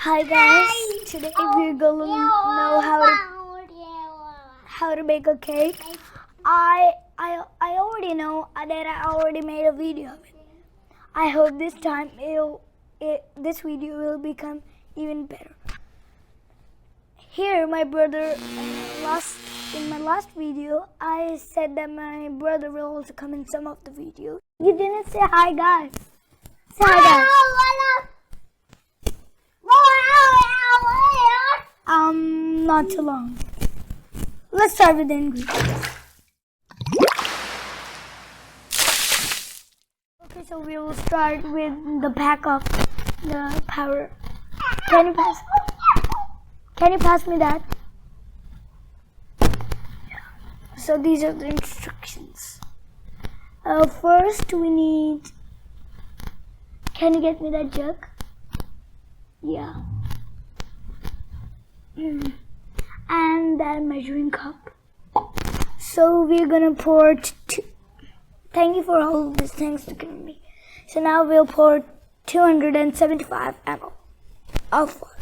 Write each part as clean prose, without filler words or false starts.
Hi guys, today we're gonna know how to make a cake. I already know that I already made a video of it. I hope this time this video will become even better. Here, my brother in my last video, I said that my brother will also come in some of the videos. You didn't say hi, guys. Say hi, guys. Not too long. Let's start with the ingredients. Okay, so we will start with the pack of the powder. Can you pass me that? So these are the instructions. First we need, can you get me that jug? Yeah. And that measuring cup. So we're gonna pour thank you for all these things to give me. So now we'll pour 275 ml of water.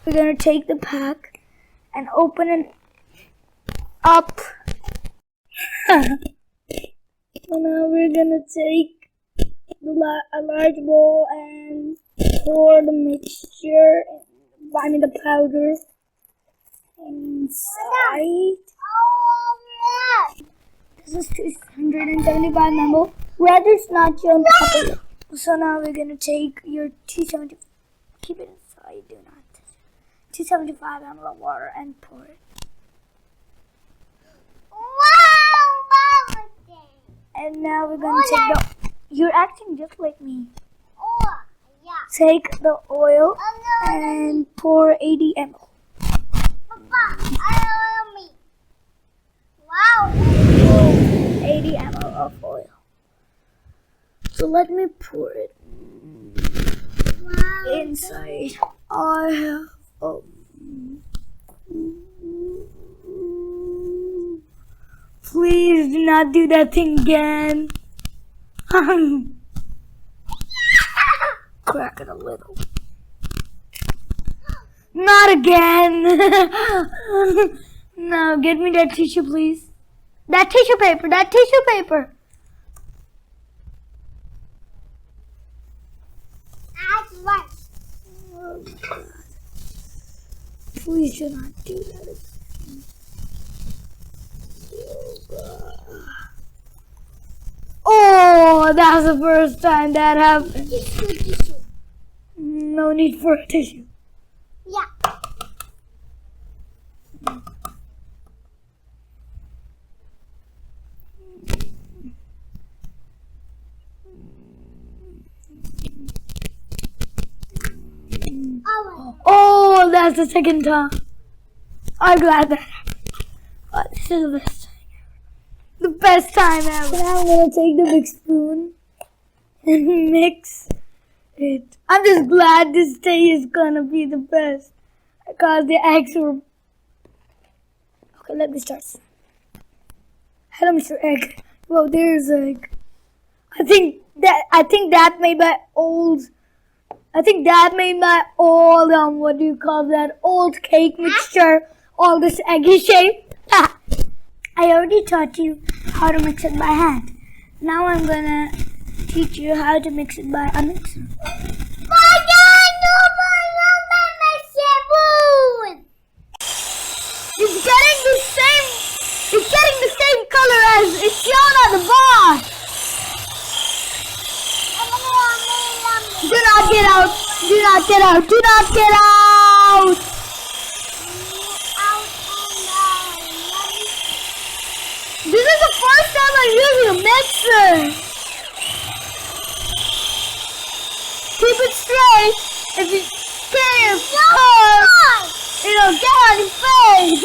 We're gonna take the pack and open it up. So now we're gonna take a large bowl and pour the mixture, the powder inside. This is 275 ml. Rather it's not on top of it. So now we're gonna take your 270. Keep it inside. Do not. 275 ml of water and pour it. And now we're going to take you're acting just like me. Take the oil and pour 80 ml. 80 ml of oil. So let me pour it inside. I have please do not do that thing again. Crack it a little. Not again. No, get me that tissue, please. That tissue paper. That tissue paper. Oh, God. Please do not do that again. Oh, that's the first time that happened. No need for a tissue. Yeah. Oh, that's the second time. I'm glad that happened. Oh, this is the best time ever. The best time ever. So now I'm gonna take the big spoon and mix it. I'm just glad this day is gonna be the best because the eggs were. Okay, let me start. Hello, Mr. Egg. Well, there's egg. I think that made my old. What do you call that? Old cake mixture. All this eggy shape. I already taught you how to mix it by hand. Now I'm gonna teach you how to mix it by a mixer. It's getting the same color as it's shown on the bar. Do not get out. Do not get out. Do not get out. This is the first time I'm using a mixer. Keep it straight. If you can't, it'll get on your face.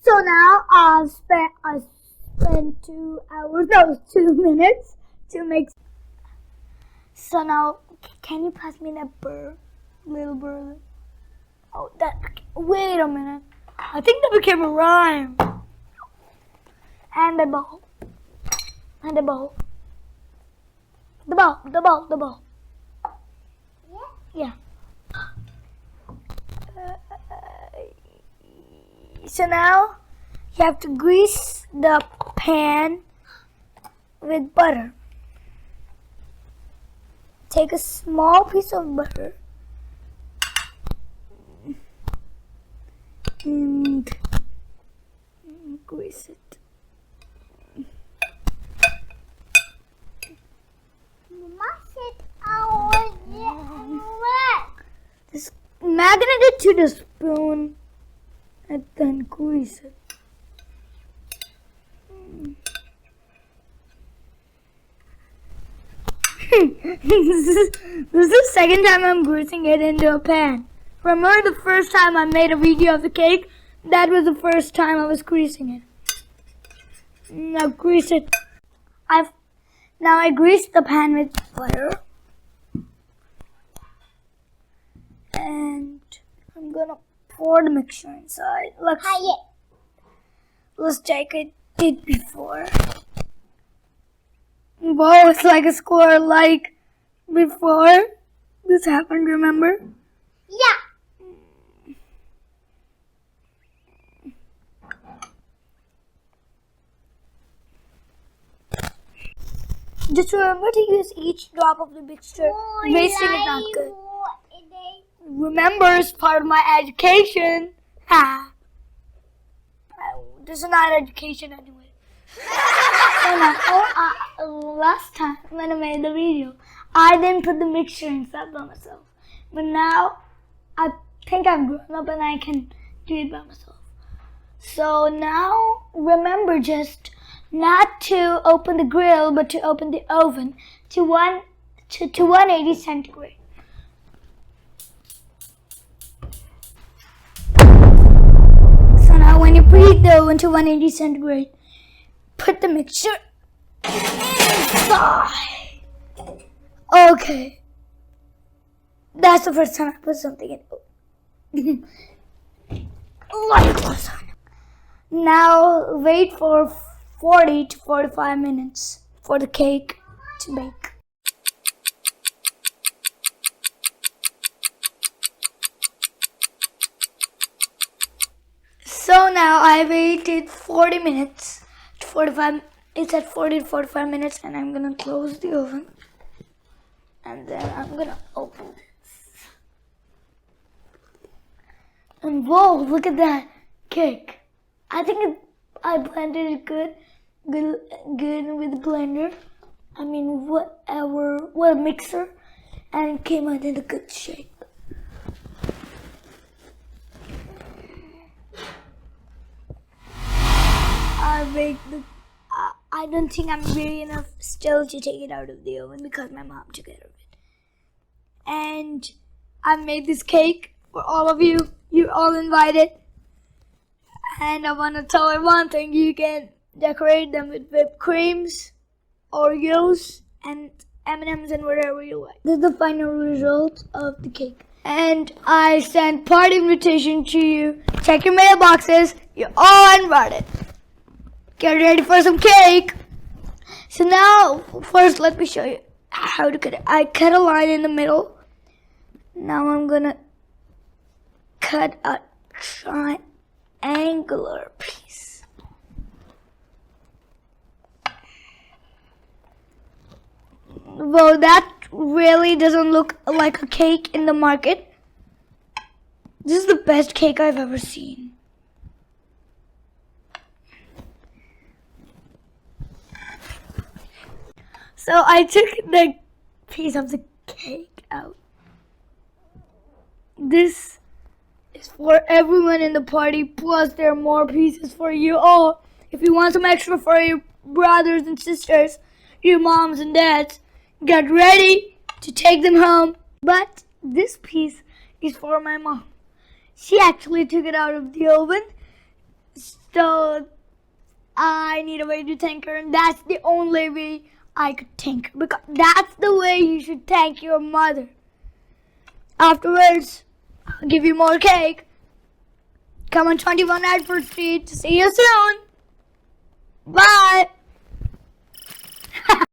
So now I spent 2 hours, no, 2 minutes to mix. So now, can you pass me that burr, little burr? Oh, that. Wait a minute. I think that became a rhyme. And the ball. And the ball. The ball. The ball. The ball. Yeah. So now you have to grease the pan with butter. Take a small piece of butter and grease it. Just magnet it to the spoon and then grease it. This is the second time I'm greasing it into a pan. Remember the first time I made a video of the cake? That was the first time I was greasing it. Now grease it. Now I greased the pan with butter. And I'm gonna pour the mixture inside. Let's check it before. Whoa, it's like a score like before this happened, remember? Yeah. Just remember to use each drop of the mixture. Wasting is not good. Remember, it's part of my education. Ha! This is not education anyway. Last time when I made the video, I didn't put the mixture inside by myself. But now, I think I've grown up and I can do it by myself. So now, remember just not to open the grill, but to open the oven to 180 centigrade. So now when you preheat the oven to 180 centigrade, put the mixture inside. Okay. That's the first time I put something in. Like lasagna. Now wait for 40 to 45 minutes for the cake to bake. So now I waited 40 minutes to 45. It's at 40 to 45 minutes, and I'm gonna close the oven, and then I'm gonna open this. And whoa, look at that cake! I think I blended it good with the blender. I mean, mixer, and it came out in a good shape. I don't think I'm ready enough still to take it out of the oven because my mom took it out of it. And I made this cake for all of you. You're all invited. And I want to tell everyone thing. You can decorate them with whipped creams, Oreos, and M&Ms and whatever you like. This is the final result of the cake. And I sent party invitation to you. Check your mailboxes. You're all invited. Get ready for some cake. So now, first let me show you how to cut it. I cut a line in the middle. Now I'm gonna cut a triangular piece. Well, that really doesn't look like a cake in the market. This is the best cake I've ever seen. So I took the piece of the cake out. This is for everyone in the party, plus there are more pieces for you all. If you want some extra for your brothers and sisters, your moms and dads, get ready to take them home. But this piece is for my mom. She actually took it out of the oven, so I need a way to thank her, and that's the only way I could thank her, because that's the way you should thank your mother. Afterwards, I'll give you more cake. Come on 21 Edward Street. See you soon. Bye.